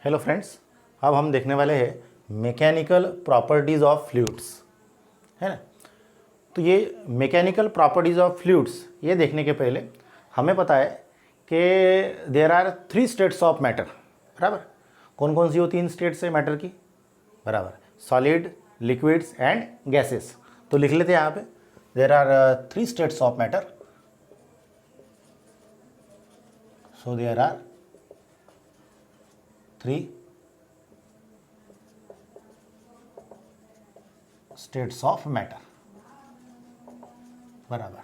Hello friends, अब हम देखने वाले हैं मैकेनिकल प्रॉपर्टीज़ ऑफ फ्लूइड्स, है ना। तो ये मैकेनिकल प्रॉपर्टीज़ ऑफ फ्लूइड्स ये देखने के पहले हमें पता है कि there are 3 states of matter, बराबर। कौन कौन सी वो 3 स्टेट्स है मैटर की, बराबर, सॉलिड, लिक्विड्स एंड गैसेस। तो लिख लेते हैं यहाँ पे, there are 3 states of matter. So there are 3 states of matter, बराबर।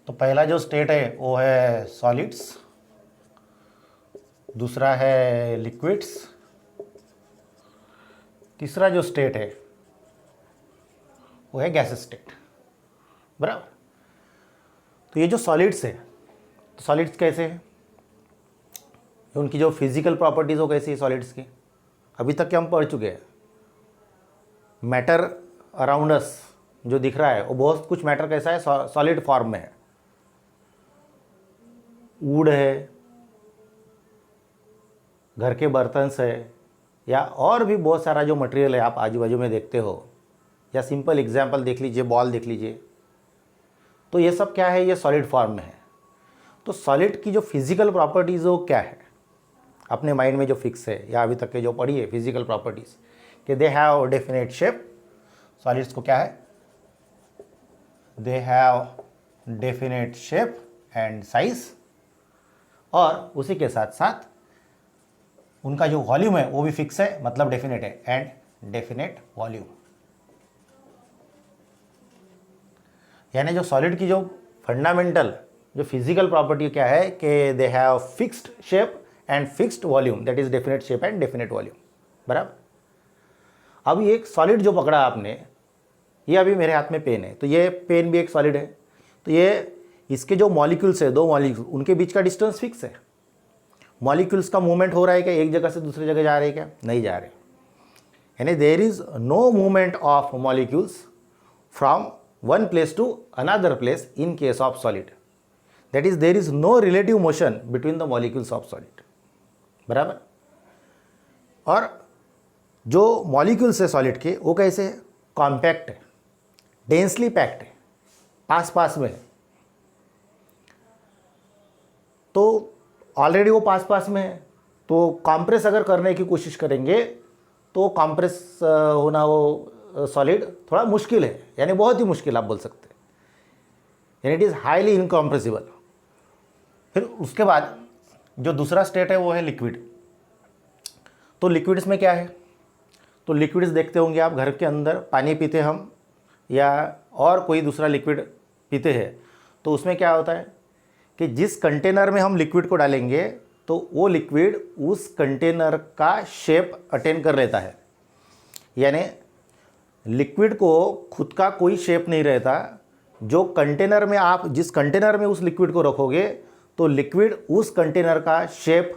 तो पहला जो स्टेट है वो है सॉलिड्स, दूसरा है लिक्विड्स, तीसरा जो स्टेट है वो है गैस स्टेट, बराबर। तो ये जो सॉलिड्स है, तो सॉलिड्स कैसे हैं, उनकी जो फिजिकल प्रॉपर्टीज़ हो कैसी है सॉलिड्स की, अभी तक के हम पढ़ चुके हैं। मैटर अराउंड अस जो दिख रहा है वो बहुत कुछ मैटर कैसा है, सॉलिड फॉर्म में है। वुड है, घर के बर्तन है, या और भी बहुत सारा जो मटेरियल है आप आजू बाजू में देखते हो, या सिंपल एग्जांपल देख लीजिए, बॉल देख लीजिए। तो ये सब क्या है, ये सॉलिड फॉर्म में है। तो सॉलिड की जो फिजिकल प्रॉपर्टीज़ वो क्या है, अपने माइंड में जो फिक्स है या अभी तक के जो पढ़ी है फिजिकल प्रॉपर्टीज़, कि they have definite shape. Solids को क्या है, they have definite shape and size, और उसी के साथ साथ उनका जो वॉल्यूम है वो भी फिक्स है, मतलब डेफिनेट है, एंड डेफिनेट वॉल्यूम। यानी जो सॉलिड की जो फंडामेंटल जो फिजिकल प्रॉपर्टी क्या है कि they have fixed shape and fixed volume, that is definite shape and definite volume, बराबर। अभी एक सॉलिड जो पकड़ा आपने, ये अभी मेरे हाथ में पेन है, तो ये पेन भी एक सॉलिड है। तो ये इसके जो मॉलिक्यूल्स है, 2 मॉलिक्यूल, उनके बीच का डिस्टेंस फिक्स है। मॉलिक्यूल्स का मूवमेंट हो रहा है क्या, एक जगह से दूसरी जगह जा रहे हैं क्या, नहीं जा रहे। यानी there is no movement of molecules from one place to another place in case of solid, that is there is no relative motion between the molecules of solid, बराबर। और जो मॉलिक्यूल्स है सॉलिड के वो कैसे है, कॉम्पैक्ट है, densely packed है, पास पास में है। तो ऑलरेडी वो पास पास में है, तो कॉम्प्रेस अगर करने की कोशिश करेंगे तो कॉम्प्रेस होना वो सॉलिड थोड़ा मुश्किल है, यानी बहुत ही मुश्किल आप बोल सकते हैं, यानी इट इज़ हाईली इनकॉम्प्रेसिबल। फिर उसके बाद जो दूसरा स्टेट है वो है लिक्विड। तो लिक्विड्स में क्या है, तो लिक्विड्स देखते होंगे आप, घर के अंदर पानी पीते हम या और कोई दूसरा लिक्विड पीते हैं, तो उसमें क्या होता है कि जिस कंटेनर में हम लिक्विड को डालेंगे तो वो लिक्विड उस कंटेनर का शेप अटेन कर लेता है। यानी लिक्विड को खुद का कोई शेप नहीं रहता, जो कंटेनर में आप जिस कंटेनर में उस लिक्विड को रखोगे तो लिक्विड उस कंटेनर का शेप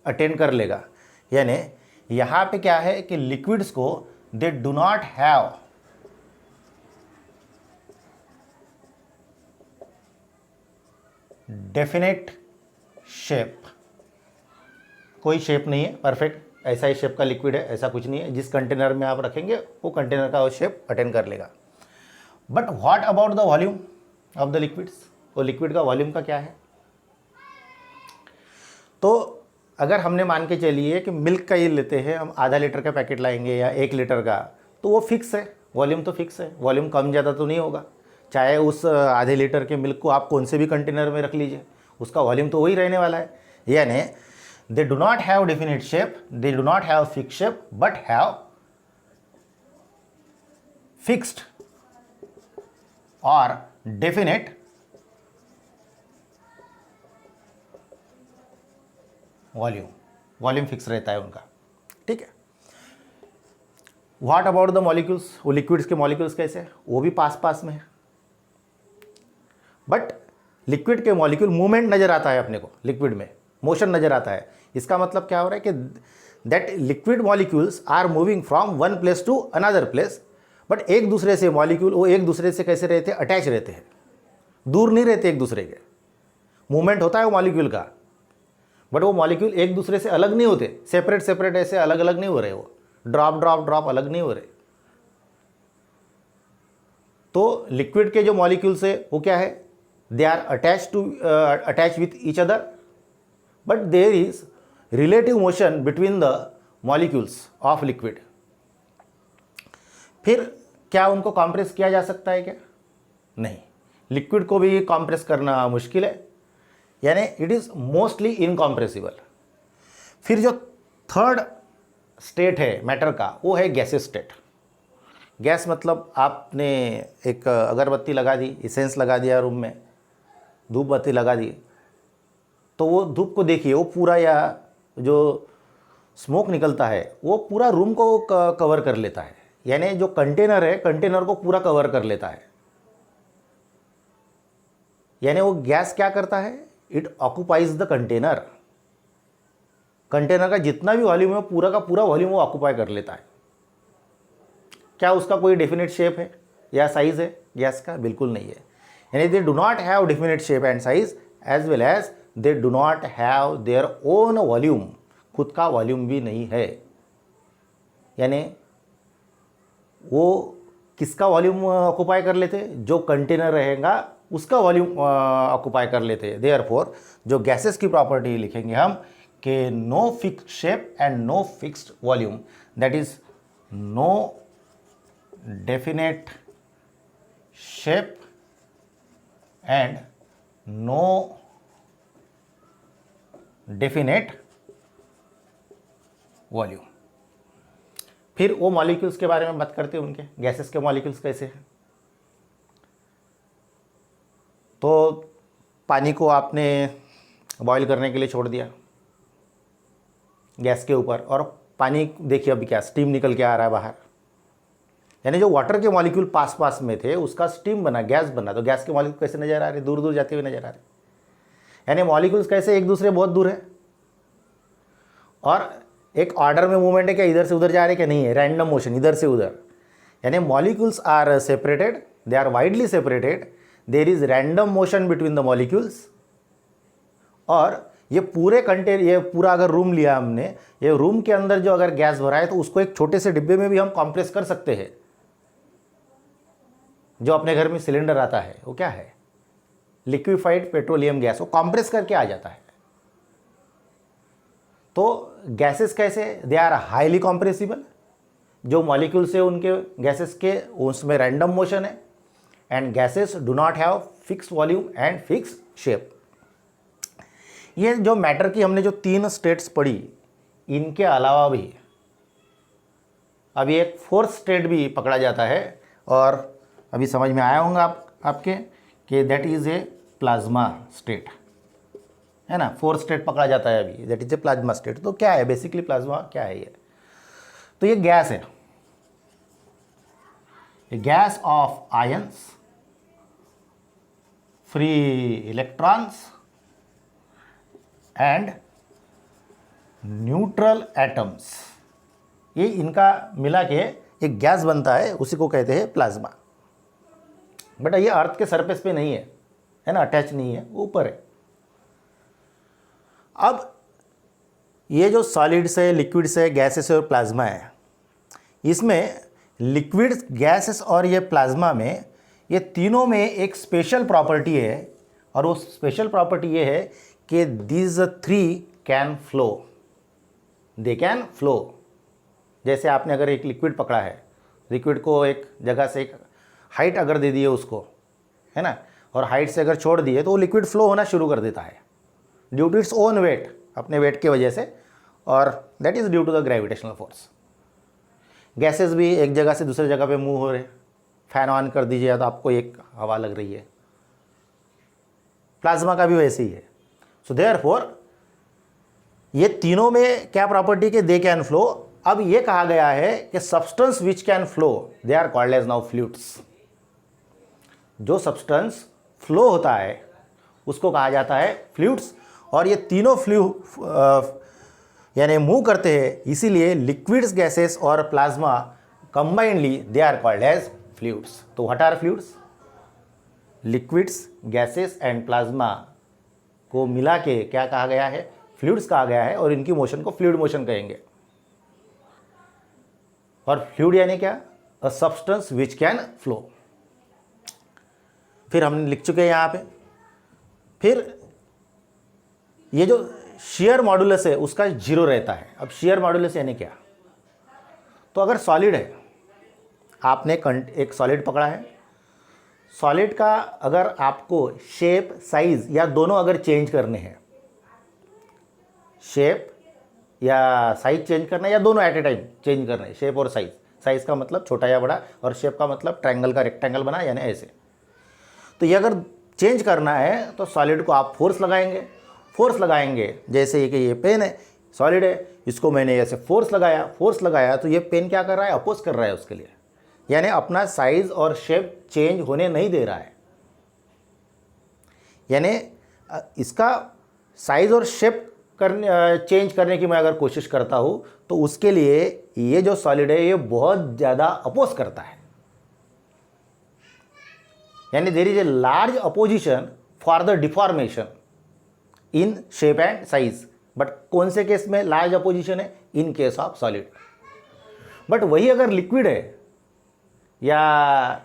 अटेन कर लेगा। यानी यहाँ पे क्या है कि लिक्विड्स को दे do not have definite shape, कोई शेप नहीं है परफेक्ट, ऐसा ही शेप का लिक्विड है, ऐसा कुछ नहीं है। जिस कंटेनर में आप रखेंगे वो कंटेनर का वो शेप अटेन कर लेगा। But what about the volume of the liquids, वो लिक्विड का वॉल्यूम का क्या है। तो अगर हमने मान के चलिए कि मिल्क का ये लेते हैं हम, आधा लीटर का पैकेट लाएंगे या 1 लीटर का, तो वो फिक्स है, वॉल्यूम तो फिक्स है, वॉल्यूम कम ज़्यादा तो नहीं होगा। चाहे उस आधे लीटर के मिल्क को आप कौन से भी कंटेनर में रख लीजिए, उसका वॉल्यूम तो वही रहने वाला है। यानी they do not have definite shape, they do not have fix shape, but have fixed और डेफिनेट वॉल्यूम, वॉल्यूम फिक्स रहता है उनका, ठीक है। व्हाट अबाउट द मॉलिक्यूल्स, वो लिक्विड्स के मॉलिक्यूल्स कैसे, वो भी पास पास में है, बट लिक्विड के मॉलिक्यूल मूवमेंट नजर आता है अपने को, लिक्विड में मोशन नजर आता है। इसका मतलब क्या हो रहा है कि that liquid molecules are moving from one place to another place, but एक दूसरे से मॉलिक्यूल वो एक दूसरे से कैसे रहते हैं, अटैच रहते हैं, दूर नहीं रहते एक दूसरे के। मूवमेंट होता है वो मॉलिक्यूल का, बट वो मॉलिक्यूल एक दूसरे से अलग नहीं होते, सेपरेट सेपरेट ऐसे अलग अलग नहीं हो रहे, वो ड्रॉप ड्रॉप ड्रॉप अलग नहीं हो रहे। तो लिक्विड के जो मॉलिक्यूल्स है वो क्या है, they are attach with each other, but there is relative motion between the molecules of liquid. फिर क्या उनको कॉम्प्रेस किया जा सकता है क्या? नहीं, लिक्विड को भी कॉम्प्रेस करना मुश्किल है, यानी इट इज़ मोस्टली इनकॉम्प्रेसिबल। फिर जो थर्ड स्टेट है मैटर का वो है गैसेस स्टेट। गैस मतलब आपने एक अगरबत्ती लगा दी, इसेंस लगा दिया रूम में, धूप बत्ती लगा दी, तो वो धूप को देखिए, वो पूरा या जो स्मोक निकलता है वो पूरा रूम को कवर कर लेता है, यानी जो कंटेनर है कंटेनर को पूरा कवर कर लेता है। यानी वो गैस क्या करता है, it occupies the container. Container का जितना भी वॉल्यूम है पूरा का पूरा वॉल्यूम वो ऑक्युपाई कर लेता है। क्या उसका कोई डेफिनेट शेप है या साइज है गैस का? बिल्कुल नहीं है। यानी they do not have definite shape and size as well as they do not have their own volume, खुद का वॉल्यूम भी नहीं है। यानी वो किसका वॉल्यूम ऑक्युपाई कर लेते, जो कंटेनर रहेगा उसका वॉल्यूम ऑक्युपाई कर लेते। देयरफॉर जो गैसेस की प्रॉपर्टी लिखेंगे हम कि no fixed shape and no fixed volume, that is no definite shape and no definite volume. फिर वो मॉलिक्यूल्स के बारे में बात करते हैं, उनके गैसेस के मॉलिक्यूल्स कैसे हैं। तो पानी को आपने बॉईल करने के लिए छोड़ दिया गैस के ऊपर, और पानी देखिए अभी क्या स्टीम निकल के आ रहा है बाहर, यानी जो वाटर के मॉलिक्यूल पास पास में थे उसका स्टीम बना, गैस बना। तो गैस के मॉलिक्यूल कैसे नजर आ रहे, दूर दूर जाते हुए नजर आ रहे, यानी मॉलिक्यूल्स कैसे एक दूसरे बहुत दूर है, और एक ऑर्डर में मूवमेंट है क्या, इधर से उधर जा रहे क्या, नहीं है, रैंडम मोशन इधर से उधर। यानी molecules are separated, they are widely separated, there is random motion between the molecules. और ये पूरे ये पूरा अगर रूम लिया हमने, ये रूम के अंदर जो अगर गैस भरा है तो उसको एक छोटे से डिब्बे में भी हम कॉम्प्रेस कर सकते हैं। जो अपने घर में सिलेंडर आता है वो क्या है, लिक्विफाइड पेट्रोलियम गैस, वो कॉम्प्रेस करके आ जाता है। तो गैसेस कैसे, दे आर हाईली कॉम्प्रेसिबल। जो मॉलिक्यूल्स है उनके गैसेस के उसमें रैंडम मोशन है, and gases do not have fixed volume and fixed shape. ये जो मैटर की हमने जो 3 स्टेट्स पढ़ी, इनके अलावा भी अभी एक 4th स्टेट भी पकड़ा जाता है, और अभी समझ में आया होगा आपके कि that is a plasma state, है ना। 4th स्टेट पकड़ा जाता है अभी, that is a plasma state. तो क्या है बेसिकली प्लाज्मा, क्या है ये? तो ये गैस है, gas off ions, free electrons and neutral atoms, ये इनका मिला के एक गैस बनता है, उसी को कहते हैं प्लाज्मा। बट ये अर्थ के सरफेस पे नहीं है ना, अटैच नहीं है, ऊपर है। अब ये जो सॉलिड्स है, लिक्विड्स है, गैसेस है और प्लाज्मा है, इसमें लिक्विड्स, गैसेस और ये प्लाज्मा में, ये तीनों में एक स्पेशल प्रॉपर्टी है, और वो स्पेशल प्रॉपर्टी ये है कि these 3 can flow, they can flow. जैसे आपने अगर एक लिक्विड पकड़ा है, लिक्विड को एक जगह से एक हाइट अगर दे दिए उसको, है ना, और हाइट से अगर छोड़ दिए तो वो लिक्विड फ्लो होना शुरू कर देता है due to its own weight, अपने वेट की वजह से, और that is due to the gravitational force. Gases भी एक जगह से दूसरी जगह पे मूव हो रहे, फैन ऑन कर दीजिए तो आपको एक हवा लग रही है, प्लाज्मा का भी वैसे ही है। सो देयरफॉर ये तीनों में क्या प्रॉपर्टी के दे कैन फ्लो। अब ये कहा गया है कि substance which can flow they are called as now fluids. जो सब्सटेंस फ्लो होता है उसको कहा जाता है फ्लूइड्स, और ये तीनों यानी मूव करते हैं, इसीलिए लिक्विड्स, गैसेस और plasma combinedly they are called as fluids. तो what are fluids? Liquids, gases and plasma को मिला के क्या कहा गया है? फ्लूइड्स कहा गया है और इनकी मोशन को फ्लूइड मोशन कहेंगे। और फ्लूइड यानी क्या? A substance which can flow. फिर हमने लिख चुके हैं यहाँ पे। फिर ये जो शियर मॉडुलस है उसका 0 रहता है। अब शियर मॉडुलस यानी क्या? तो अगर सॉलिड है, आपने एक सॉलिड पकड़ा है, सॉलिड का अगर आपको शेप, साइज या दोनों अगर चेंज करने हैं, शेप या साइज चेंज करना है या दोनों एट ए टाइम चेंज करना है, शेप और साइज। साइज का मतलब छोटा या बड़ा, और शेप का मतलब ट्रायंगल का रेक्टेंगल बना, यानी ऐसे। तो ये अगर चेंज करना है तो सॉलिड को आप फोर्स लगाएंगे। जैसे कि ये पेन है, सॉलिड है, इसको मैंने ऐसे फोर्स लगाया तो ये पेन क्या कर रहा है? अपोज कर रहा है उसके लिए, यानी अपना साइज और शेप चेंज होने नहीं दे रहा है। यानी इसका साइज और शेप चेंज करने की मैं अगर कोशिश करता हूँ तो उसके लिए ये जो सॉलिड है ये बहुत ज़्यादा अपोज करता है, यानी there is a large opposition for the deformation in shape and size. But कौन से केस में लार्ज अपोजिशन है? In case of solid. But वही अगर लिक्विड है या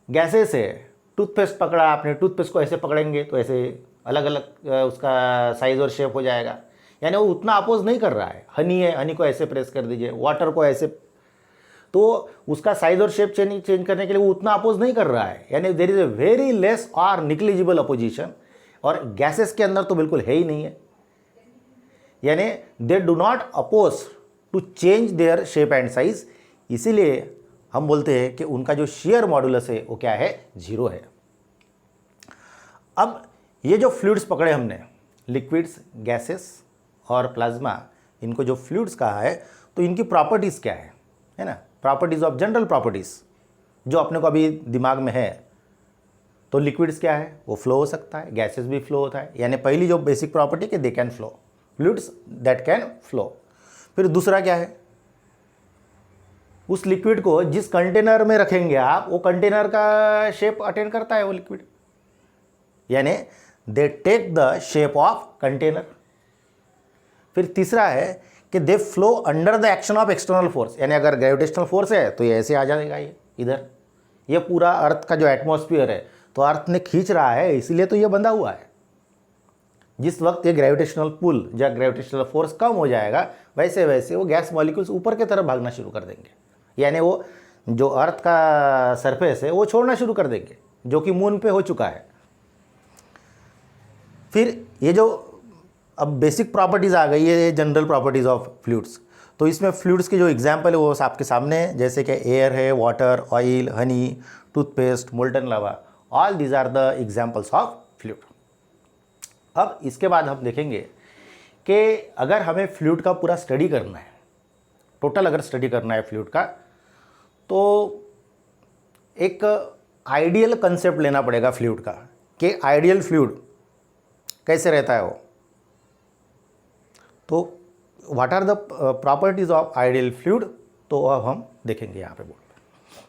गैसेस है, टूथपेस्ट पकड़ा आपने, टूथपेस्ट को ऐसे पकड़ेंगे तो ऐसे अलग अलग उसका साइज और शेप हो जाएगा, यानी वो उतना अपोज नहीं कर रहा है। हनी है, हनी को ऐसे प्रेस कर दीजिए, वाटर को ऐसे, तो उसका साइज और शेप चेंज करने के लिए वो उतना अपोज नहीं कर रहा है, यानी there is a very less और निग्लिजिबल अपोजिशन। और गैसेस के अंदर तो बिल्कुल है ही नहीं है, यानी they do not oppose to change their shape and size. इसीलिए हम बोलते हैं कि उनका जो शियर मॉडुलस है वो क्या है? 0 है। अब ये जो फ्लूइड्स पकड़े हमने, लिक्विड्स, गैसेस और प्लाज्मा, इनको जो फ्लूइड्स कहा है तो इनकी प्रॉपर्टीज़ क्या है ना? प्रॉपर्टीज़ ऑफ जनरल प्रॉपर्टीज़ जो अपने को अभी दिमाग में है। तो लिक्विड्स क्या है? वो फ्लो हो सकता है, गैसेस भी फ्लो होता है, यानी पहली जो बेसिक प्रॉपर्टी कि they can flow, fluids that can flow. फिर दूसरा क्या है? उस लिक्विड को जिस कंटेनर में रखेंगे आप, वो कंटेनर का शेप अटेंड करता है वो लिक्विड, यानी they take the shape of container. फिर तीसरा है कि they flow under the action of external force, यानी अगर ग्रेविटेशनल फोर्स है तो ये ऐसे आ जाएगा, ये इधर, ये पूरा अर्थ का जो एटमॉस्फेयर है तो अर्थ ने खींच रहा है, इसीलिए तो ये बंधा हुआ है। जिस वक्त ये ग्रेविटेशनल पुल या ग्रेविटेशनल फोर्स कम हो जाएगा, वैसे वैसे वो गैस मॉलिक्यूल्स ऊपर की तरफ भागना शुरू कर देंगे, यानी वो जो अर्थ का सरफेस है वो छोड़ना शुरू कर देंगे, जो कि मून पे हो चुका है। फिर ये जो अब बेसिक प्रॉपर्टीज़ आ गई है, ये जनरल प्रॉपर्टीज़ ऑफ फ्लूइड्स। तो इसमें फ्लूइड्स के जो एग्जांपल है वो आपके सामने है, जैसे कि एयर है, water, oil, honey, toothpaste, molten lava, all these are the examples of fluid. अब इसके बाद हम देखेंगे कि अगर हमें फ्लूइड का पूरा स्टडी करना है, टोटल अगर स्टडी करना है फ्लूइड का, तो एक आइडियल कंसेप्ट लेना पड़ेगा फ्लूइड का, कि आइडियल फ्लूइड कैसे रहता है वो। तो what are the properties of ideal fluid, तो अब हम देखेंगे यहाँ पे बोर्ड पे।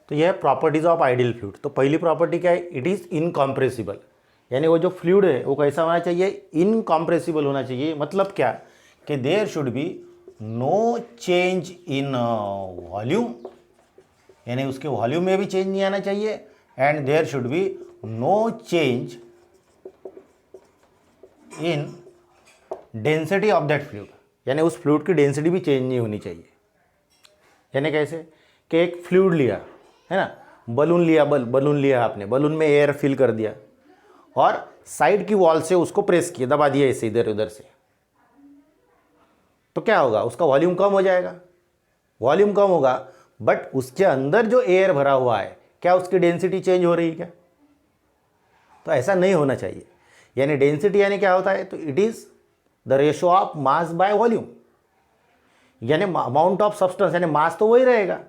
तो यह है प्रॉपर्टीज ऑफ आइडियल फ्लूइड। तो पहली प्रॉपर्टी क्या है? इट इज़ इनकॉम्प्रेसिबल, यानी वो जो फ्लूइड है वो कैसा होना चाहिए? इनकॉम्प्रेसिबल होना चाहिए। मतलब क्या? कि there should be no change in volume, यानी उसके वॉल्यूम में भी चेंज नहीं आना चाहिए, and there should be no change in density of that fluid, यानी उस फ्लूइड की डेंसिटी भी चेंज नहीं होनी चाहिए। यानी कैसे? कि एक फ्लूइड लिया है ना, बलून लिया, बलून लिया आपने, बलून में एयर फिल कर दिया और साइड की वॉल से उसको प्रेस किया, दबा दिया ऐसे इधर उधर से, तो क्या होगा? उसका वॉल्यूम कम हो जाएगा। वॉल्यूम कम होगा, बट उसके अंदर जो एयर भरा हुआ है, क्या उसकी डेंसिटी चेंज हो रही है क्या? तो ऐसा नहीं होना चाहिए। यानी डेंसिटी यानी क्या होता है? तो it is the ratio of mass by volume, यानी अमाउंट ऑफ सब्सटेंस, यानी मास तो वही रहेगा,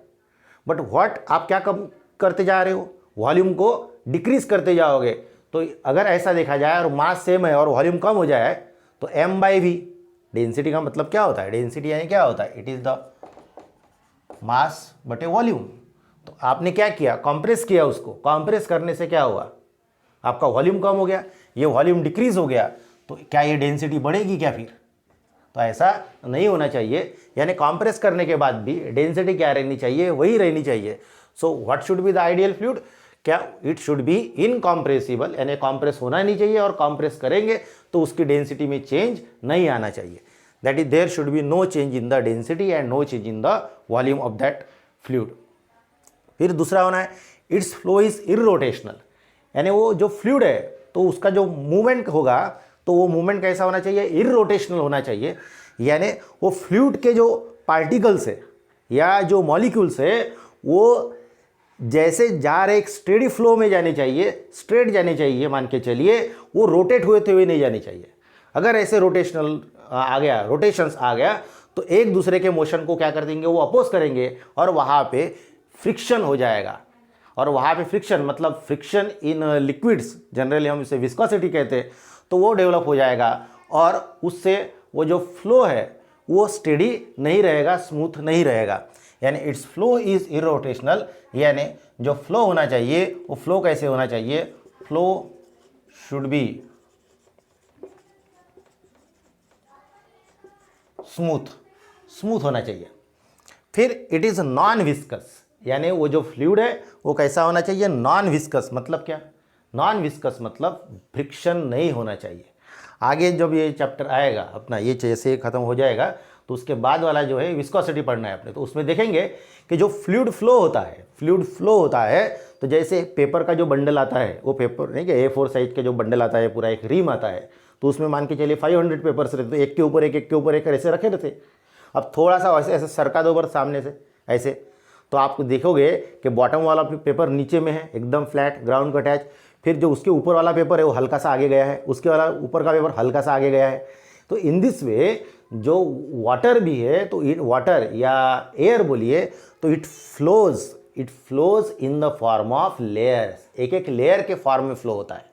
बट व्हाट आप क्या कम करते जा रहे हो? वॉल्यूम को डिक्रीज करते जाओगे। तो अगर ऐसा देखा जाए और मास सेम है और वॉल्यूम कम हो जाए तो m/v। डेंसिटी का मतलब क्या होता है? डेंसिटी यानी क्या होता है? इट इज द मास बटे वॉल्यूम। तो आपने क्या किया? कंप्रेस किया उसको। कंप्रेस करने से क्या हुआ? आपका वॉल्यूम कम हो गया, ये वॉल्यूम डिक्रीज हो गया, तो क्या ये डेंसिटी बढ़ेगी क्या फिर? तो ऐसा नहीं होना चाहिए, यानी कंप्रेस करने के बाद भी डेंसिटी क्या रहनी चाहिए, वही रहनी चाहिए। So what should be the ideal fluid? क्या इट शुड बी इनकॉम्प्रेसिबल, यानी कॉम्प्रेस होना नहीं चाहिए, और कॉम्प्रेस करेंगे तो उसकी डेंसिटी में चेंज नहीं आना चाहिए। That is there should be no change in the density and no change in the volume of that fluid. फिर दूसरा होना है इट्स फ्लो इज इररोटेशनल, यानी वो जो फ्लूइड है तो उसका जो मूवमेंट होगा तो वो मूवमेंट कैसा होना चाहिए? इररोटेशनल होना चाहिए, यानी वो फ्लूइड के जो पार्टिकल्स है या जो मॉलिक्यूल्स है वो जैसे जा रहे एक स्टेडी फ्लो में जाने चाहिए, स्ट्रेट जाने चाहिए, मान के चलिए, वो रोटेट होते हुए नहीं जाने चाहिए। अगर ऐसे रोटेशनल आ गया, रोटेशंस आ गया, तो एक दूसरे के मोशन को क्या कर देंगे? वो अपोज करेंगे और वहाँ पे फ्रिक्शन हो जाएगा। और वहाँ पे फ्रिक्शन मतलब फ्रिक्शन इन लिक्विड्स, जनरली हम इसे विस्कोसिटी कहते हैं, तो वो डेवलप हो जाएगा और उससे वो जो फ्लो है वो स्टेडी नहीं रहेगा, स्मूथ नहीं रहेगा, यानी इट्स फ्लो इज इरोटेशनल। यानी जो फ्लो होना चाहिए वो फ्लो कैसे होना चाहिए? फ्लो शुड बी स्मूथ होना चाहिए। फिर इट इज नॉन विस्कस, यानी वो जो फ्लूइड है वो कैसा होना चाहिए? Non viscous. मतलब क्या? नॉन विस्कस मतलब फ्रिक्शन नहीं होना चाहिए। आगे जब ये चैप्टर आएगा अपना, ये जैसे ख़त्म हो जाएगा तो उसके बाद वाला जो है विस्कोसिटी पढ़ना है अपने, तो उसमें देखेंगे कि जो फ्लूइड फ्लो होता है, तो जैसे पेपर का जो बंडल आता है, वो पेपर नहीं कि A4 साइज के जो बंडल आता है, पूरा एक रीम आता है, तो उसमें मान के चलिए 500 पेपर्स रहते, तो एक के ऊपर एक ऐसे रखे रहते। अब थोड़ा सा ऐसे सरका दो बार सामने से ऐसे, तो आप देखोगे कि बॉटम वाला पेपर नीचे में है एकदम फ्लैट, ग्राउंड को अटैच, फिर जो उसके ऊपर वाला पेपर है वो हल्का सा आगे गया है, उसके वाला ऊपर का पेपर हल्का सा आगे गया है। तो इन दिस वे जो वाटर भी है, तो वाटर या एयर बोलिए, तो it flows in the form of layers, एक एक लेयर के फॉर्म में फ्लो होता है।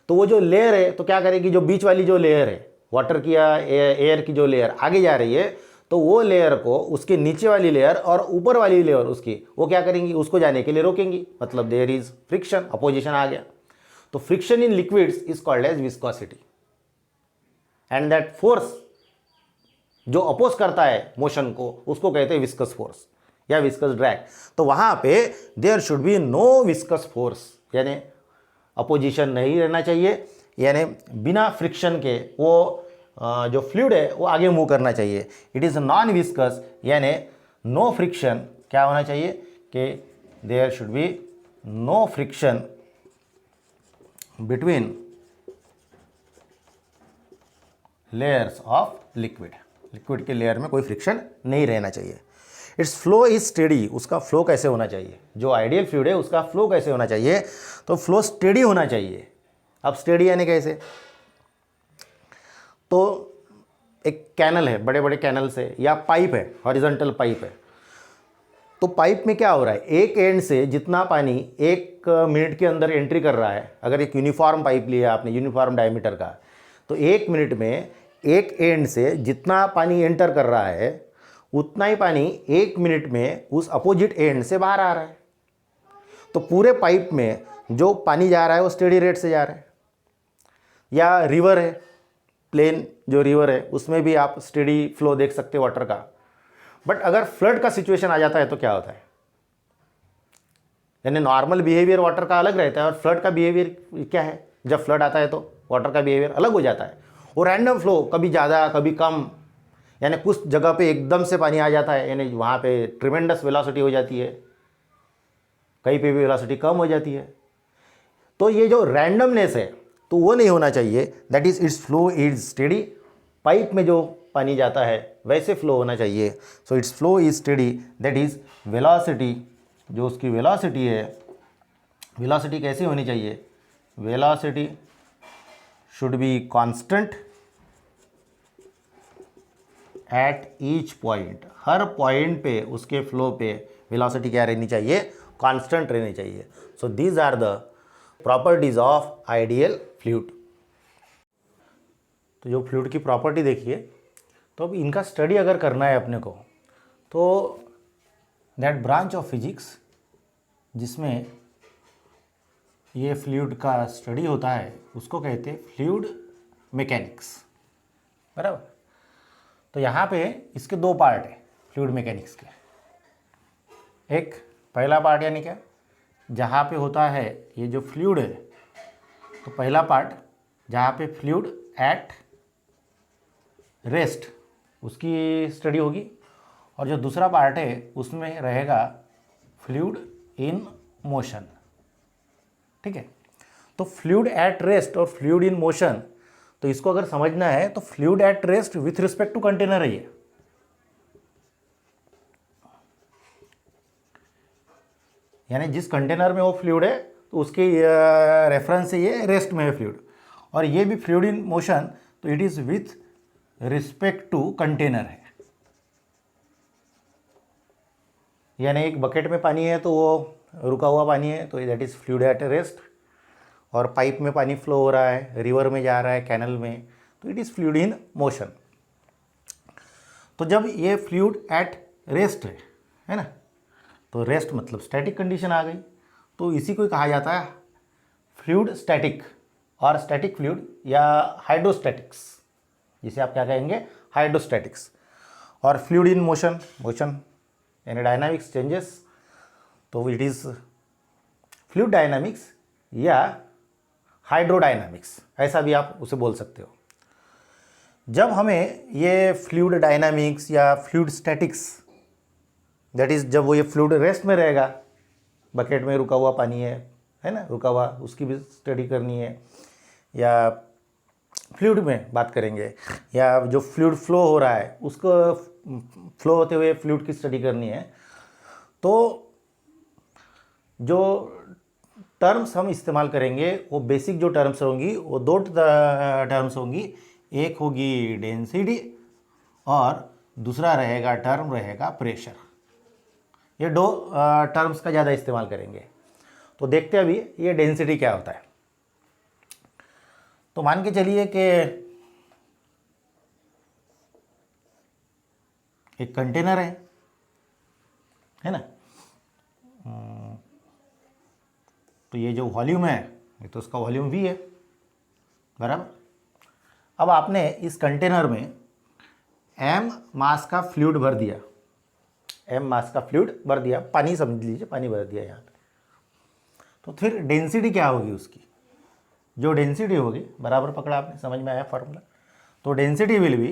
तो वो जो लेयर है तो क्या करेगी? जो बीच वाली जो लेयर है वाटर की या एयर की जो लेयर आगे जा रही है, तो वो लेयर को उसके नीचे वाली लेयर और ऊपर वाली लेयर उसकी वो क्या करेंगी? उसको जाने के लिए रोकेंगी, मतलब देयर इज फ्रिक्शन, अपोजिशन आ गया। तो friction in liquids is called as viscosity, and that force जो अपोज करता है मोशन को उसको कहते हैं विस्कस फोर्स या विस्कस ड्रैग। तो वहां पे there should be no viscous force, यानी अपोजिशन नहीं रहना चाहिए, यानी बिना फ्रिक्शन के वो जो फ्लूइड है वो आगे मूव करना चाहिए। इट इज़ नॉन विस्कस, यानी नो फ्रिक्शन। क्या होना चाहिए? कि there should be no friction between layers of liquid के लेयर में कोई फ्रिक्शन नहीं रहना चाहिए। इट्स फ्लो इज स्टेडी, उसका फ्लो कैसे होना चाहिए? जो आइडियल फ्लूइड है उसका फ्लो कैसे होना चाहिए? तो फ्लो स्टेडी होना चाहिए। अब स्टेडी यानी कैसे? तो एक कैनल है, बड़े बड़े कैनल्स है या पाइप है, हॉरिजॉन्टल पाइप है, तो पाइप में क्या हो रहा है? एक एंड से जितना पानी 1 मिनट के अंदर एंट्री कर रहा है, अगर एक यूनिफॉर्म पाइप लिया आपने यूनिफॉर्म डायमीटर का, तो 1 मिनट में एक एंड से जितना पानी एंटर कर रहा है उतना ही पानी 1 मिनट में उस अपोजिट एंड से बाहर आ रहा है। तो पूरे पाइप में जो पानी जा रहा है वो स्टेडी रेट से जा रहा है। या रिवर है, प्लेन जो रिवर है उसमें भी आप स्टेडी फ्लो देख सकते हो वाटर का। बट अगर फ्लड का सिचुएशन आ जाता है तो क्या होता है? यानी नॉर्मल बिहेवियर वाटर का अलग रहता है और फ्लड का बिहेवियर क्या है? जब फ्लड आता है तो वाटर का बिहेवियर अलग हो जाता है। वो रैंडम फ्लो, कभी ज़्यादा कभी कम, यानी कुछ जगह पे एकदम से पानी आ जाता है, यानी वहाँ पे ट्रिमेंडस वेलोसिटी हो जाती है, कहीं पे भी वेलोसिटी कम हो जाती है। तो ये जो रैंडमनेस है तो वो नहीं होना चाहिए। That is it's flow is steady, pipe में जो पानी जाता है वैसे फ्लो होना चाहिए। So it's flow is steady, that is velocity, जो उसकी वेलोसिटी है, वेलोसिटी कैसी होनी चाहिए? Velocity should be constant at each point, her point पे उसके फ्लो पे वेलोसिटी क्या रहनी चाहिए? कांस्टेंट रहनी चाहिए। So these are the properties of ideal fluid. तो जो फ्लूइड की प्रॉपर्टी देखिए, तो अब इनका स्टडी अगर करना है अपने को, तो दैट ब्रांच ऑफ फिजिक्स जिसमें ये फ्लूइड का स्टडी होता है उसको कहते हैं फ्लूइड मैकेनिक्स, बराबर। तो यहाँ पे इसके दो पार्ट है फ्लूइड मैकेनिक्स के। एक पहला पार्ट यानी क्या, जहाँ पे होता है ये जो फ्लूइड है, तो पहला पार्ट जहाँ पे फ्लूइड एट रेस्ट उसकी स्टडी होगी, और जो दूसरा पार्ट है उसमें रहेगा फ्लूइड इन मोशन, ठीक है। तो फ्लूइड एट रेस्ट और फ्लूइड इन मोशन, तो इसको अगर समझना है तो fluid at rest with respect to container है ये, यानी जिस कंटेनर में वो फ्लूइड है तो उसके रेफरेंस से ये रेस्ट में है फ्लूइड, और ये भी फ्लूइड इन मोशन, तो it is with respect to container है। यानी एक बकेट में पानी है तो वो रुका हुआ पानी है, तो that is fluid at rest, और पाइप में पानी फ्लो हो रहा है, रिवर में जा रहा है, कैनल में, तो it is fluid in motion. तो जब ये फ्लूइड एट रेस्ट है ना, तो रेस्ट मतलब स्टैटिक कंडीशन आ गई, तो इसी को कहा जाता है फ्लूइड स्टैटिक, और स्टैटिक फ्लूइड या हाइड्रोस्टैटिक्स, जिसे आप क्या कहेंगे, हाइड्रोस्टैटिक्स। और फ्लूइड इन मोशन, मोशन यानी डायनामिक्स चेंजेस, तो इट इज़ फ्लूइड डायनामिक्स या हाइड्रोडायनामिक्स, ऐसा भी आप उसे बोल सकते हो। जब हमें ये फ्लूइड डायनामिक्स या फ्लूइड स्टैटिक्स, दैट इज़ जब वो ये फ्लूइड रेस्ट में रहेगा, बकेट में रुका हुआ पानी है ना, रुका हुआ, उसकी भी स्टडी करनी है, या फ्लूइड में बात करेंगे, या जो फ्लूइड फ्लो हो रहा है उसको फ्लो होते हुए फ्लूइड की स्टडी करनी है, तो जो टर्म्स हम इस्तेमाल करेंगे वो बेसिक जो टर्म्स होंगी वो दो टर्म्स होंगी, एक होगी डेंसिटी और दूसरा टर्म रहेगा प्रेशर। ये दो टर्म्स का ज़्यादा इस्तेमाल करेंगे। तो देखते हैं अभी ये डेंसिटी क्या होता है। तो मान के चलिए कि एक कंटेनर है ना, तो ये जो वॉल्यूम है ये तो उसका वॉल्यूम V है, बराबर। अब आपने इस कंटेनर में m मास का फ्लूइड भर दिया, m मास का फ्लूइड भर दिया, पानी समझ लीजिए, पानी भर दिया यहाँ पे। तो फिर डेंसिटी क्या होगी उसकी, जो डेंसिटी होगी, बराबर पकड़ा आपने, समझ में आया फॉर्मूला। तो density will be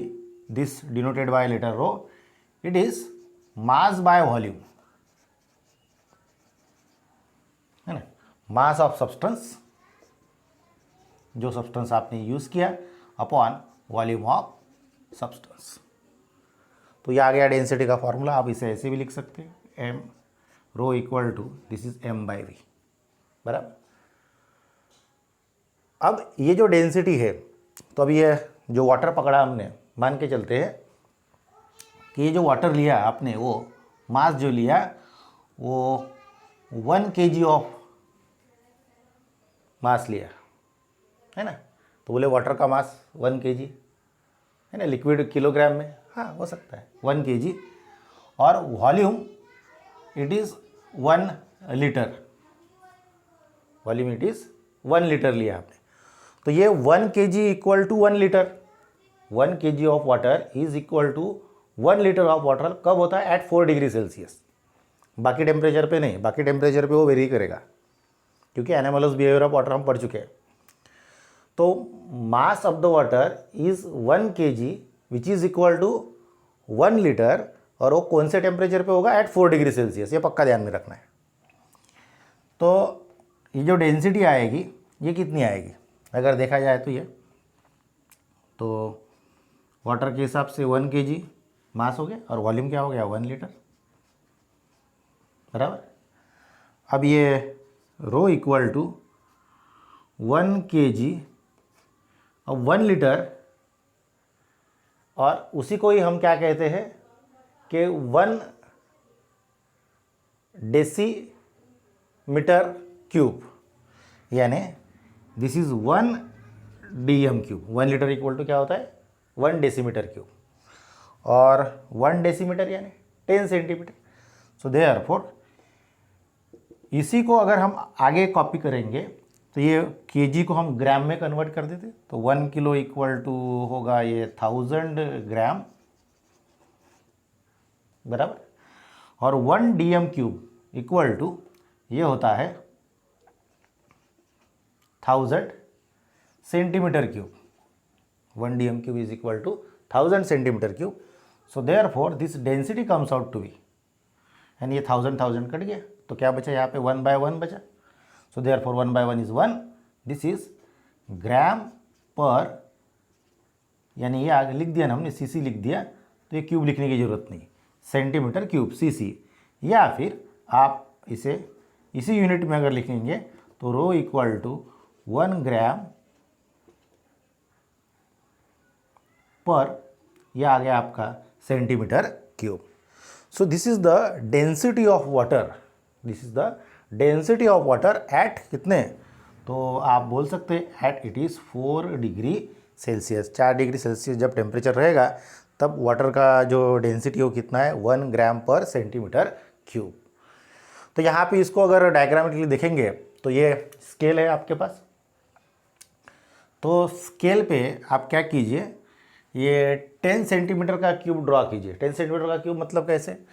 this denoted by letter rho, it is mass by volume, है ना, मास ऑफ सब्सटेंस, जो सब्सटेंस आपने यूज किया, अपॉन वॉल्यूम ऑफ सब्सटेंस। तो ये आ गया डेंसिटी का फॉर्मूला। आप इसे ऐसे भी लिख सकते हैं, M rho equal to this is m by V, बराबर। अब ये जो डेंसिटी है, तो अब ये जो वाटर पकड़ा हमने, मान के चलते हैं कि ये जो वाटर लिया आपने, वो मास जो लिया वो 1 kg ऑफ मास लिया, है ना। तो बोले वाटर का मास 1 kg है ना, लिक्विड किलोग्राम में, हाँ हो सकता है 1 kg, और volume it is 1 litre, volume it is 1 litre लिया आपने। तो ये 1 kg equal to 1 litre, 1 kg of water is equal to 1 litre of water. कब होता है? एट 4 डिग्री सेल्सियस, बाकी टेम्परेचर पे नहीं, बाकी टेम्परेचर पे वो वेरी करेगा, क्योंकि एनामलस बिहेवियर ऑफ वाटर हम पढ़ चुके हैं। तो mass of the water is 1 kg which is equal to 1 litre, और वो कौन से टेम्परेचर पे होगा? एट 4 डिग्री सेल्सियस, ये पक्का ध्यान में रखना है। तो ये जो डेंसिटी आएगी ये कितनी आएगी अगर देखा जाए तो, ये तो वाटर के हिसाब से 1 kg मास हो गया, और वॉल्यूम क्या हो गया? 1 लीटर, बराबर। अब ये रो इक्वल टू 1 kg और 1 लीटर, और उसी को ही हम क्या कहते हैं कि 1 डेसीमीटर क्यूब, यानी this is 1 dm cube. 1 litre equal to क्या होता है? 1 डेसीमीटर क्यूब, और 1 डेसीमीटर यानी 10 सेंटीमीटर। सो देयरफॉर इसी को अगर हम आगे कॉपी करेंगे तो ये केजी को हम ग्राम में कन्वर्ट कर देते, तो 1 किलो इक्वल टू होगा ये 1000 ग्राम, बराबर। और 1 डीएम क्यूब इक्वल टू ये होता है 1000 centimetre cube. 1 DM cube is equal to 1000 centimetre cube. So therefore this density comes out to be, यानी ये 1000 कट गया, तो क्या बचा यहाँ पे 1/1 बचा। So therefore 1/1 is 1। This is gram per, यानी ये आगे लिख दिया ना हमने, सीसी लिख दिया, तो ये क्यूब लिखने की जरूरत नहीं, सेंटीमीटर क्यूब सीसी। या फिर आप इसे इसी यूनिट में अगर लिखेंगे तो रो इक्वल टू 1 ग्राम पर, यह आ गया आपका centimetre cube. So this is the density of water, this is the density of water at कितने, तो आप बोल सकते हैं at it is 4 degree Celsius. 4 degree Celsius जब टेम्परेचर रहेगा तब वाटर का जो डेंसिटी हो कितना है, 1 ग्राम पर सेंटीमीटर क्यूब। तो यहाँ पे इसको अगर डायग्रामेटिकली देखेंगे तो ये स्केल है आपके पास। तो स्केल पे आप क्या कीजिए, ये 10 सेंटीमीटर का क्यूब ड्रॉ कीजिए। 10 सेंटीमीटर का क्यूब मतलब कैसे,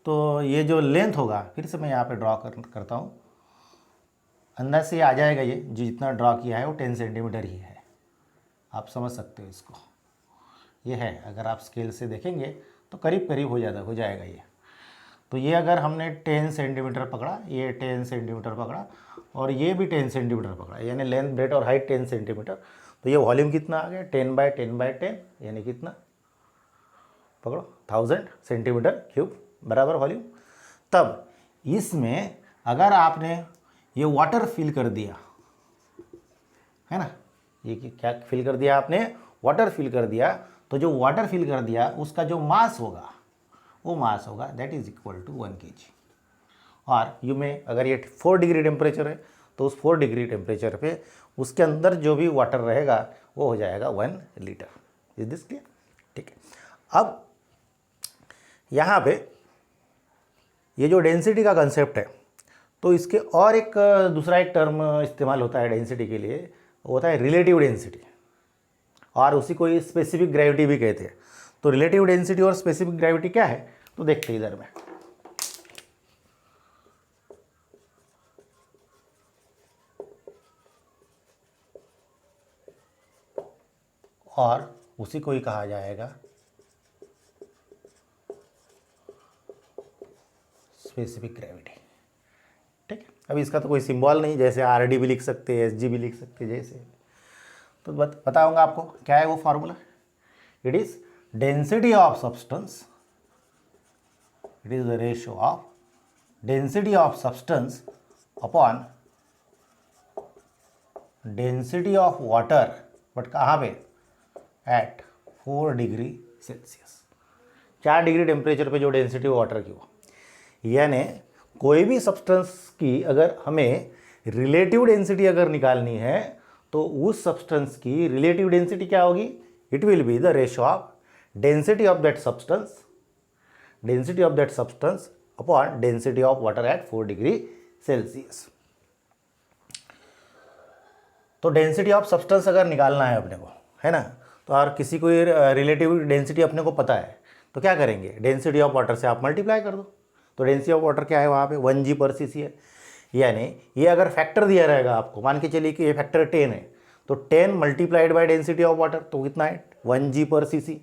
तो ये जो लेंथ होगा, फिर से मैं यहाँ पे ड्रॉ करता हूँ, अंदर से आ जाएगा, ये जो जितना ड्रॉ किया है वो 10 सेंटीमीटर ही है, आप समझ सकते हो इसको। ये है, अगर आप स्केल से देखेंगे तो करीब करीब हो जाएगा ये। तो ये अगर हमने 10 सेंटीमीटर पकड़ा, ये 10 सेंटीमीटर पकड़ा और ये भी 10 सेंटीमीटर पकड़ा, यानी लेंथ ब्रेड और हाइट 10 सेंटीमीटर, तो ये वॉल्यूम कितना आ गया 10/10/10, यानी कितना पकड़ो 1000 सेंटीमीटर क्यूब बराबर वॉल्यूम। तब इसमें अगर आपने ये वाटर फिल कर दिया है ना, ये क्या फिल कर दिया आपने, वाटर फिल कर दिया, तो जो वाटर फिल कर दिया उसका जो मास होगा वो मास होगा that is equal to 1 kg। और यू में अगर ये 4 डिग्री टेम्परेचर है तो उस 4 डिग्री टेम्परेचर पे उसके अंदर जो भी वाटर रहेगा वो हो जाएगा 1 लीटर। Is this clear? ठीक है। अब यहाँ पे ये जो डेंसिटी का कंसेप्ट है, तो इसके और एक दूसरा एक टर्म इस्तेमाल होता है डेंसिटी के लिए, वो होता है रिलेटिव डेंसिटी, और उसी को स्पेसिफिक ग्रेविटी भी कहते हैं। तो रिलेटिव डेंसिटी और स्पेसिफिक ग्रेविटी क्या है, तो देखते हैं इधर में। और उसी को ही कहा जाएगा स्पेसिफिक ग्रेविटी। ठीक है, अभी इसका तो कोई सिंबल नहीं, जैसे आरडी भी लिख सकते हैं, एसजी भी लिख सकते हैं जैसे, तो बताऊंगा आपको क्या है वो formula. It is density of substance, it is the ratio of density of substance upon density of water, but कहाँ पे, at 4 degree Celsius. 4 degree temperature पे जो डेंसिटी वाटर की हो, यानी कोई भी सब्सटेंस की अगर हमें रिलेटिव डेंसिटी अगर निकालनी है तो उस सब्सटेंस की रिलेटिव डेंसिटी क्या होगी, it will be the ratio of density of that substance upon density of water at 4 degree Celsius. तो डेंसिटी ऑफ सब्सटेंस अगर निकालना है अपने को, है ना, तो और किसी को रिलेटिव डेंसिटी अपने को पता है, तो क्या करेंगे, डेंसिटी ऑफ वाटर से आप मल्टीप्लाई कर दो। तो डेंसिटी ऑफ वाटर क्या है वहाँ पे 1 g/cc है, यानी ये अगर फैक्टर दिया रहेगा आपको, मान के चलिए कि ये फैक्टर 10 है, तो 10 multiplied by density of water, तो कितना है 1 g/cc।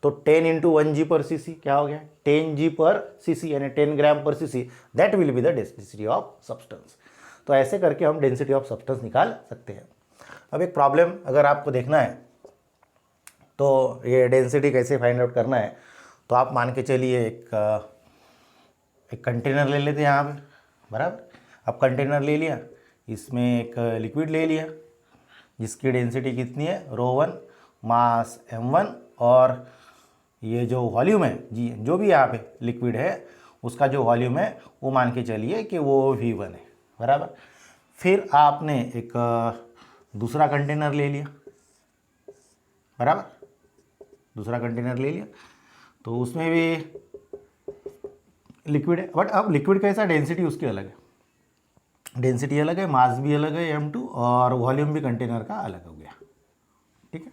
तो 10 इंटू 1 g/cc क्या हो गया 10 g/cc, यानी 10 ग्राम/cc, that will be the density of substance. तो ऐसे करके हम डेंसिटी ऑफ सब्सटेंस निकाल सकते हैं। अब एक प्रॉब्लम अगर आपको देखना है तो ये डेंसिटी कैसे फाइंड आउट करना है, तो आप मान के चलिए एक कंटेनर ले लेते हैं यहाँ पे, बराबर। अब कंटेनर ले लिया, इसमें एक लिक्विड ले लिया जिसकी डेंसिटी कितनी है ρ1, मास m1, और ये जो वॉल्यूम है जी, जो भी यहाँ पे लिक्विड है उसका जो वॉल्यूम है वो मान के चलिए कि वो v1 है, बराबर। फिर आपने एक दूसरा कंटेनर ले लिया, बराबर, दूसरा कंटेनर ले लिया, तो उसमें भी लिक्विड है, बट अब लिक्विड कैसा डेंसिटी उसकी अलग है। डेंसिटी अलग है, मास भी अलग है m2, और वॉल्यूम भी कंटेनर का अलग हो गया। ठीक है,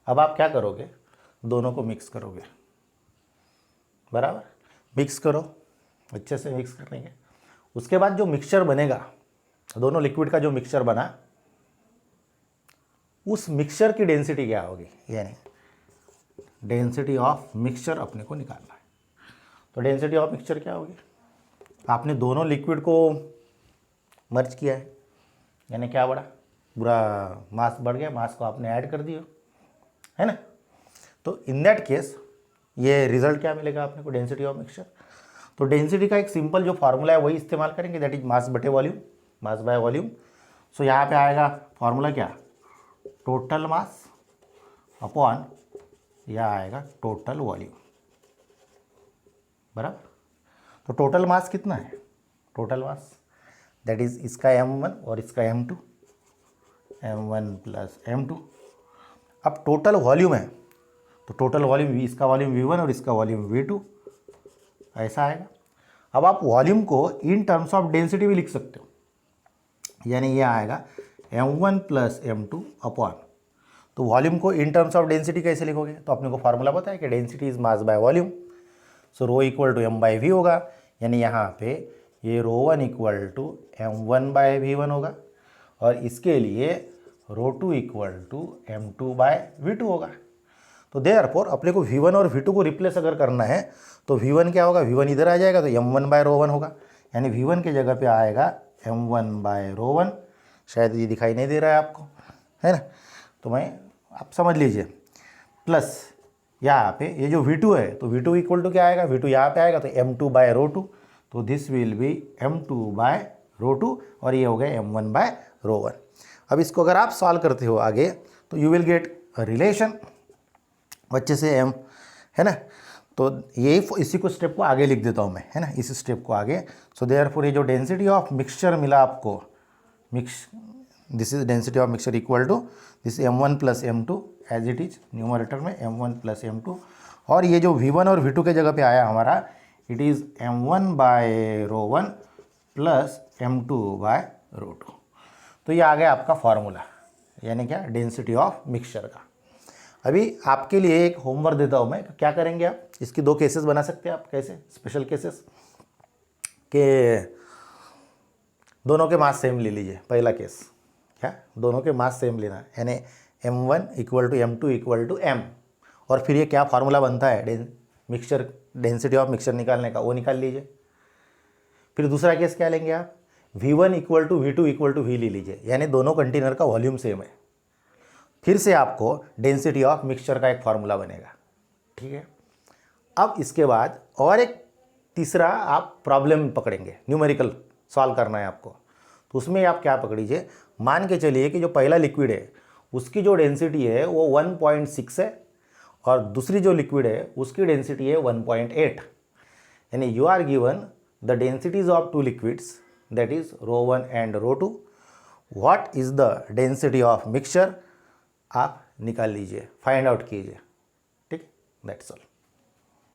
अब आप क्या करोगे, दोनों को मिक्स करोगे, बराबर, मिक्स करो, अच्छे से मिक्स कर लेंगे। उसके बाद जो मिक्सचर बनेगा, दोनों लिक्विड का जो मिक्सचर बना, उस मिक्सचर की डेंसिटी क्या होगी, यानी डेंसिटी ऑफ मिक्सचर अपने को निकालना है। तो डेंसिटी ऑफ मिक्सचर क्या होगी, आपने दोनों लिक्विड को मर्ज किया है, यानी क्या बढ़ा, पूरा मास बढ़ गया, मास को आपने ऐड कर दिया, है ना। तो इन दैट केस ये रिजल्ट क्या मिलेगा आपने को, डेंसिटी ऑफ मिक्सचर। तो डेंसिटी का एक सिंपल जो फार्मूला है वही इस्तेमाल करेंगे, दैट इज मास बटे वॉल्यूम, मास बाय वॉल्यूम। सो यहाँ पे आएगा फार्मूला क्या, टोटल मास अपॉन, यह आएगा टोटल वॉल्यूम, बराबर। तो टोटल मास कितना है, टोटल मास दैट इज इसका m1 और इसका m2, m1 प्लस m2। अब टोटल वॉल्यूम है, तो टोटल वॉल्यूम, इसका वॉल्यूम v1 और इसका वॉल्यूम v2, ऐसा आएगा। अब आप वॉल्यूम को इन टर्म्स ऑफ डेंसिटी भी लिख सकते हो, यानी ये आएगा m1 प्लस m2 अपॉन, तो वॉल्यूम को इन टर्म्स ऑफ डेंसिटी कैसे लिखोगे, तो अपने को फार्मूला पता है कि density is mass by volume. So rho equal to m by V होगा, यानी यहाँ पे ये रो1 equal to m1 bye v1 होगा, और इसके लिए रो2 equal to m2 bye v2 होगा। तो देयरफॉर अपने को v1 और v2 को रिप्लेस अगर करना है तो v1 क्या होगा, v1 इधर आ जाएगा तो m1 बाय रो1 होगा, यानी v1 के जगह पे आएगा m1 बाय रो1। शायद ये दिखाई नहीं दे रहा है आपको, है ना, तो आप समझ लीजिए। प्लस यहाँ पे ये जो v2 है, तो v2 इक्वल टू क्या आएगा, v2 यहाँ पे आएगा तो m2 बाय रो2, तो this will be m2 by रो2, और ये हो गया m1 बाय रो1। अब इसको अगर आप सॉल्व करते हो आगे तो you will get a relation अच्छे से m, है ना। तो यही इसी को स्टेप को आगे लिख देता हूँ मैं, है ना, इस स्टेप को आगे। सो देयरफॉर ये जो डेंसिटी ऑफ मिक्सचर मिला आपको, this is density of mixture equal to this m1 plus m2 as it is, numerator में m1 प्लस m2, और ये जो v1 और v2 के जगह पे आया हमारा, इट इज़ m1 बाय रो1 प्लस m2 बाय रो2। तो ये आ गया आपका फॉर्मूला, यानी क्या, डेंसिटी ऑफ मिक्सचर का। अभी आपके लिए एक होमवर्क देता हूँ मैं, क्या करेंगे आप, इसकी दो केसेस बना सकते हैं आप, कैसे, स्पेशल केसेस के दोनों के मास सेम ले लीजिए। पहला केस क्या, दोनों के मास सेम लेना, यानी m1 equal to m2 equal to m, और फिर ये क्या फार्मूला बनता है मिक्सचर, डेंसिटी ऑफ मिक्सचर निकालने का, वो निकाल लीजिए। फिर दूसरा केस क्या लेंगे आप, v1 equal to v2 equal to v ले लीजिए, यानी दोनों कंटेनर का वॉल्यूम सेम है। फिर से आपको डेंसिटी ऑफ मिक्सचर का एक फार्मूला बनेगा, ठीक है। अब इसके बाद और एक तीसरा आप प्रॉब्लम पकड़ेंगे, न्यूमेरिकल सॉल्व करना है आपको। तो उसमें आप क्या पकड़िए, मान के चलिए कि जो पहला लिक्विड है उसकी जो डेंसिटी है वो 1.6 है, और दूसरी जो लिक्विड है उसकी डेंसिटी है 1.8, यानी you are given the densities of two liquids, that is रो1 एंड रो2, what is the density of mixture, आप निकाल लीजिए, फाइंड आउट कीजिए, ठीक, दैट्स ऑल।